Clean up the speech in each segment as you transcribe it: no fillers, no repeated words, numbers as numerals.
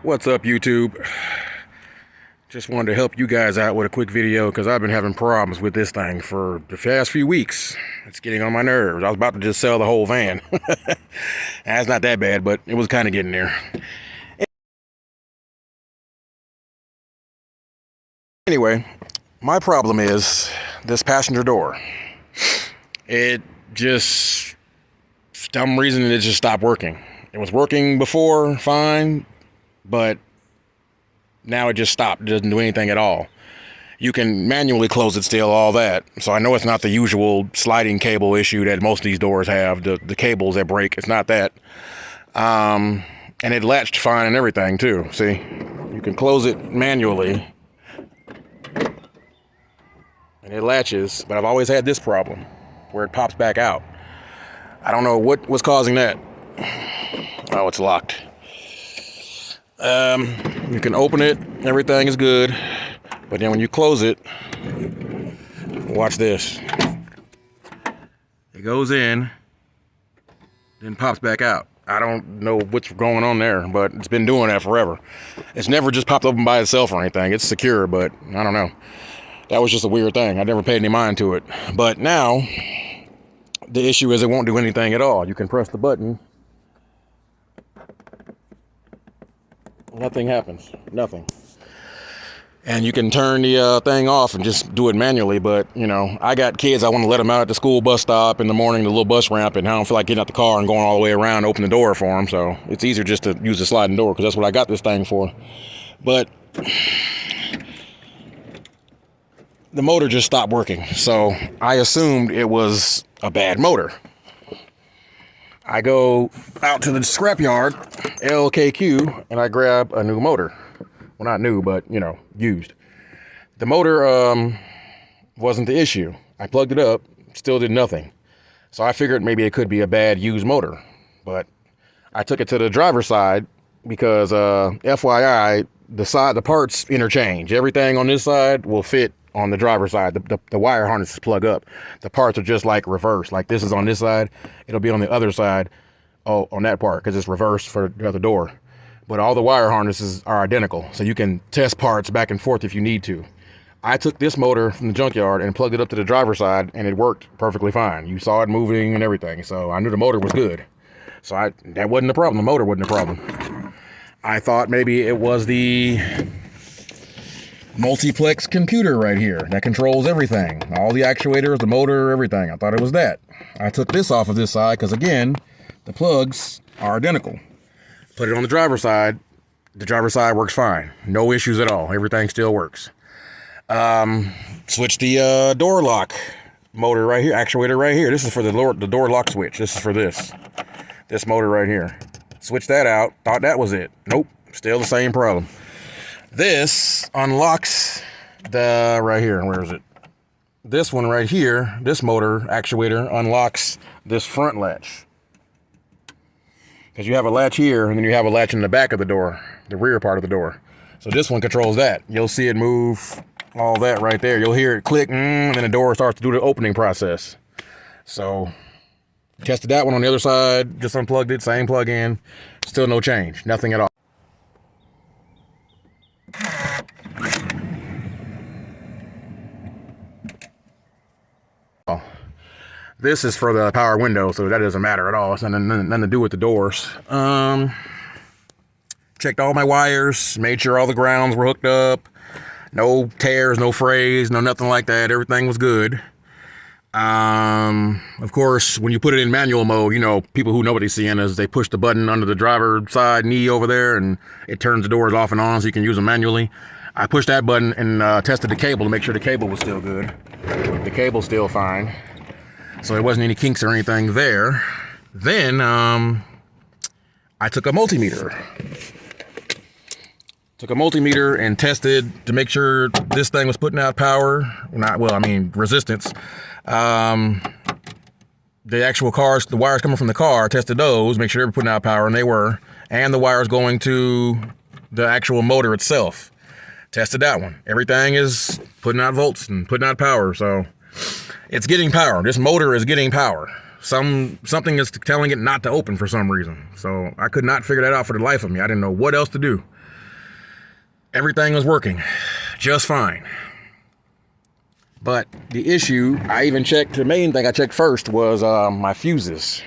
What's up, YouTube? Just wanted to help you guys out with a quick video because I've been having problems with this thing for the past few weeks. It's getting on my nerves. I was about to just sell the whole van. That's not that bad, but it was kind of getting there. Anyway, my problem is this passenger door. It just, for some reason, it just stopped working. It was working before, fine, but now it just stopped. It doesn't do anything at all. You can manually close it still, all that. So I know it's not the usual sliding cable issue that most of these doors have, the cables that break. It's not that. And it latched fine and everything too. See, you can close it manually and it latches, but I've always had this problem where it pops back out. I don't know what was causing that. Oh, it's locked. You can open it, everything is good, but then when you close it, watch this. It goes in, then pops back out. I don't know what's going on there, but it's been doing that forever. It's never just popped open by itself or anything. It's secure, but I don't know. That was just a weird thing. I never paid any mind to it. But now, the issue is it won't do anything at all. You can press the button. Nothing happens. Nothing. And you can turn the thing off and just do it manually. But, you know, I got kids. I want to let them out at the school bus stop in the morning, the little bus ramp, and I don't feel like getting out the car and going all the way around to open the door for them. So it's easier just to use the sliding door because that's what I got this thing for. But the motor just stopped working. So I assumed it was a bad motor. I go out to the scrapyard, LKQ, and I grab a new motor. Well, not new, but, you know, used. The motor wasn't the issue. I plugged it up, still did nothing. So I figured maybe it could be a bad used motor. But I took it to the driver's side because, FYI, the parts interchange. Everything on this side will fit on the driver's side. The wire harnesses plug up. The parts are just like reverse. Like this is on this side, it'll be on the other side, on that part, because it's reversed for the other door. But all the wire harnesses are identical, so you can test parts back and forth if you need to. I took this motor from the junkyard and plugged it up to the driver's side, and it worked perfectly fine. You saw it moving and everything, so I knew the motor was good. So that wasn't the problem. The motor wasn't the problem. I thought maybe it was the multiplex computer right here that controls everything, all the actuators, the motor, everything. I thought it was that. I took this off of this side because, again, the plugs are identical. Put it on the driver's side. The driver's side works fine, no issues at all. Everything still works. Switch the door lock motor right here, actuator right here. This is for the door lock switch. This is for this motor right here. Switch that out. Thought that was it. Nope, still the same problem. This unlocks right here. Where is it? This one right here, this motor actuator unlocks this front latch. Because you have a latch here, and then you have a latch in the back of the door, the rear part of the door. So this one controls that. You'll see it move, all that right there. You'll hear it click, and then the door starts to do the opening process. So tested that one on the other side, just unplugged it, same plug-in, still no change, nothing at all. This is for the power window, so that doesn't matter at all. It's nothing to do with the doors. Checked all my wires, made sure all the grounds were hooked up. No tears, no frays, no nothing like that. Everything was good. Of course, when you put it in manual mode, you know, people who know what these Siennas, they push the button under the driver's side knee over there, and it turns the doors off and on so you can use them manually. I pushed that button and tested the cable to make sure the cable was still good. The cable's still fine. So there wasn't any kinks or anything there. Then I took a multimeter. And tested to make sure this thing was putting out power. Resistance. The actual cars, the wires coming from the car, tested those, make sure they were putting out power, and they were. And the wires going to the actual motor itself. Tested that one. Everything is putting out volts and putting out power, so it's getting power. This motor is getting power. Something is telling it not to open for some reason. So I could not figure that out for the life of me. I didn't know what else to do. everything was working just fine. But the issue, I even checked, the main thing I checked first was my fuses.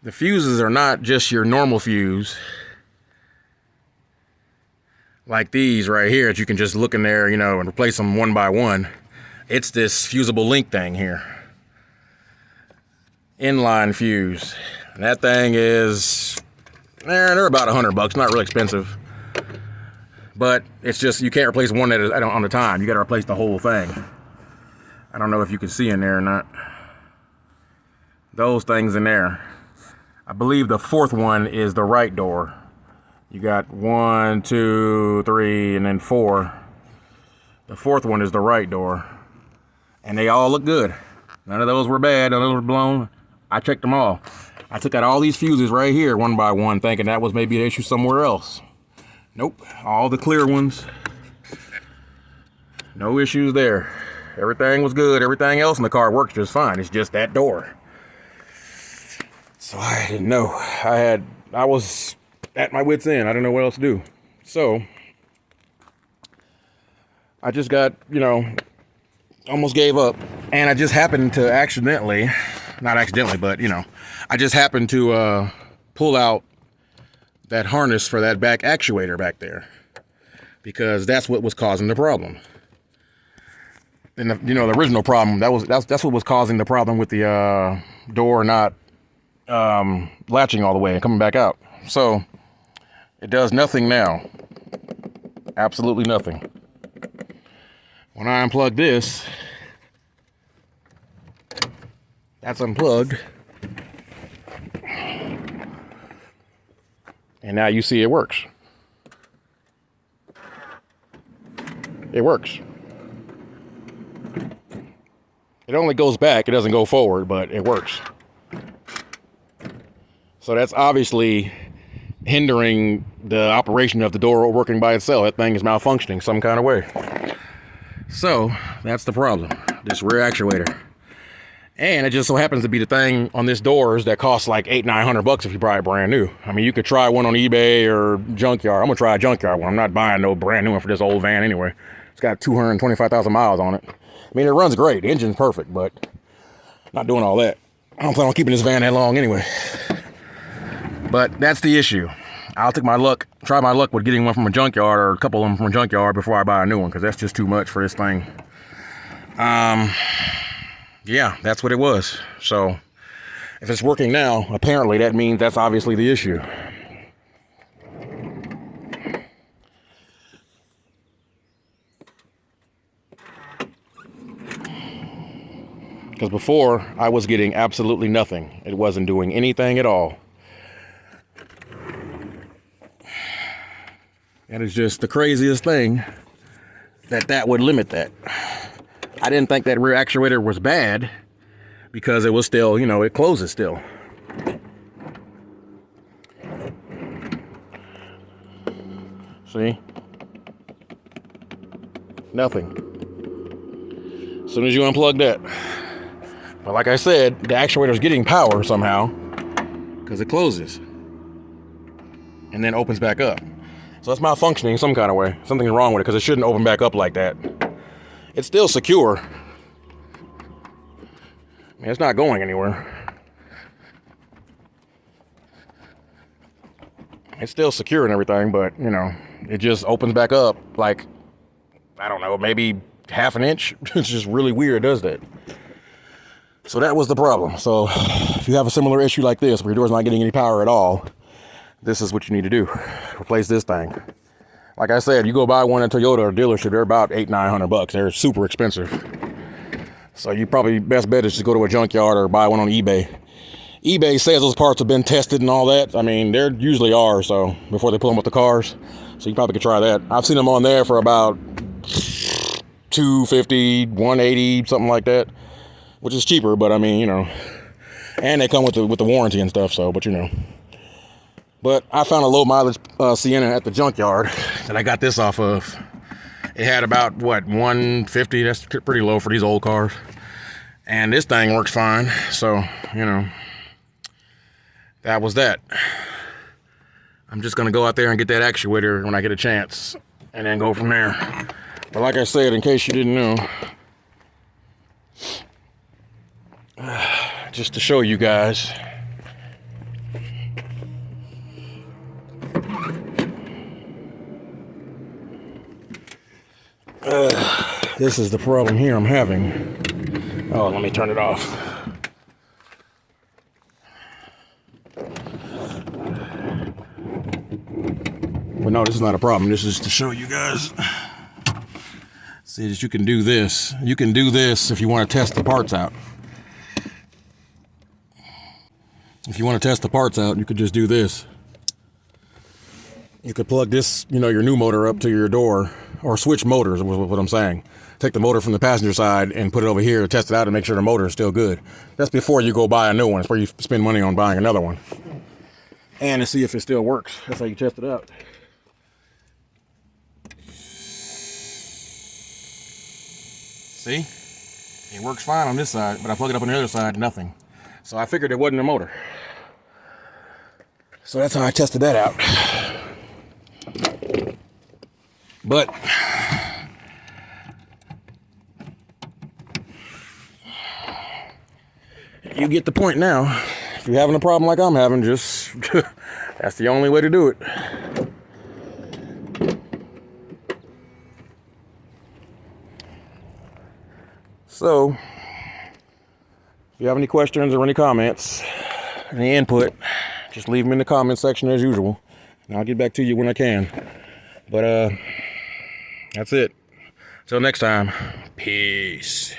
The fuses are not just your normal fuse, like these right here that you can just look in there, you know, and replace them one by one. It's this fusible link thing here. Inline fuse. And that thing is, they're about $100, not really expensive. But it's just, you can't replace one at a time. You got to replace the whole thing. I don't know if you can see in there or not. Those things in there. I believe the fourth one is the right door. You got 1, 2, 3, and then 4. The fourth one is the right door. And they all look good. None of those were bad. None of those were blown. I checked them all. I took out all these fuses right here one by one, thinking that was maybe an issue somewhere else. Nope. All the clear ones. No issues there. Everything was good. Everything else in the car works just fine. It's just that door. So I didn't know. I was at my wit's end. I didn't know what else to do. So I just got, you know, almost gave up. And I just happened to not accidentally, but, you know, I just happened to pull out that harness for that back actuator back there, because that's what was causing the problem. And the original problem, that's what was causing the problem with the door not latching all the way and coming back out. So it does nothing now. Absolutely nothing. When I unplug this, that's unplugged. And now you see it works. It works. It only goes back, it doesn't go forward, but it works. So that's obviously hindering the operation of the door working by itself. That thing is malfunctioning some kind of way. So that's the problem, this rear actuator. And it just so happens to be the thing on this doors that costs like $800-900 if you buy it brand new. I mean, you could try one on eBay or junkyard. I'm gonna try a junkyard one. I'm not buying no brand new one for this old van anyway. It's got 225,000 miles on it. I mean, it runs great. The engine's perfect, but not doing all that. I don't plan on keeping this van that long anyway. But that's the issue. I'll try my luck with getting one from a junkyard or a couple of them from a junkyard before I buy a new one, because that's just too much for this thing. Yeah, that's what it was. So if it's working now, apparently that means that's obviously the issue. Because before, I was getting absolutely nothing. It wasn't doing anything at all. That is just the craziest thing, that would limit that. I didn't think that rear actuator was bad because it was still, you know, it closes still. See? Nothing. As soon as you unplug that. But like I said, the actuator's getting power somehow because it closes and then opens back up. So it's malfunctioning some kind of way. Something's wrong with it because it shouldn't open back up like that. It's still secure. I mean, it's not going anywhere. It's still secure and everything, but, you know, it just opens back up like, I don't know, maybe half an inch. It's just really weird, it does that. So that was the problem. So if you have a similar issue like this, where your door's not getting any power at all, this is what you need to do. Replace this thing. Like I said, you go buy one at Toyota or dealership, they're about $800-900. They're super expensive. So you probably best bet is to go to a junkyard or buy one on eBay. eBay says those parts have been tested and all that. I mean, they usually are, so before they pull them with the cars. So you probably could try that. I've seen them on there for about $250, $180, something like that, which is cheaper, but I mean, you know, and they come with the warranty and stuff, so, but you know. But I found a low mileage Sienna at the junkyard that I got this off of. It had about, what, 150? That's pretty low for these old cars. And this thing works fine. So, you know, that was that. I'm just gonna go out there and get that actuator when I get a chance, and then go from there. But like I said, in case you didn't know, just to show you guys, this is the problem here I'm having. Oh, let me turn it off. But no, this is not a problem. This is to show you guys. See that you can do this. You can do this if you want to test the parts out. If you want to test the parts out, you could just do this. You could plug this, your new motor up to your door, or switch motors, is what I'm saying. Take the motor from the passenger side and put it over here to test it out and make sure the motor is still good. That's before you go buy a new one. It's where you spend money on buying another one. And to see if it still works. That's how you test it out. See? It works fine on this side, but I plug it up on the other side, nothing. So I figured it wasn't a motor. So that's how I tested that out. But you get the point now. If you're having a problem like I'm having, just that's the only way to do it. So, if you have any questions or any comments, any input, just leave them in the comment section as usual, and I'll get back to you when I can. But that's it. Till next time, peace.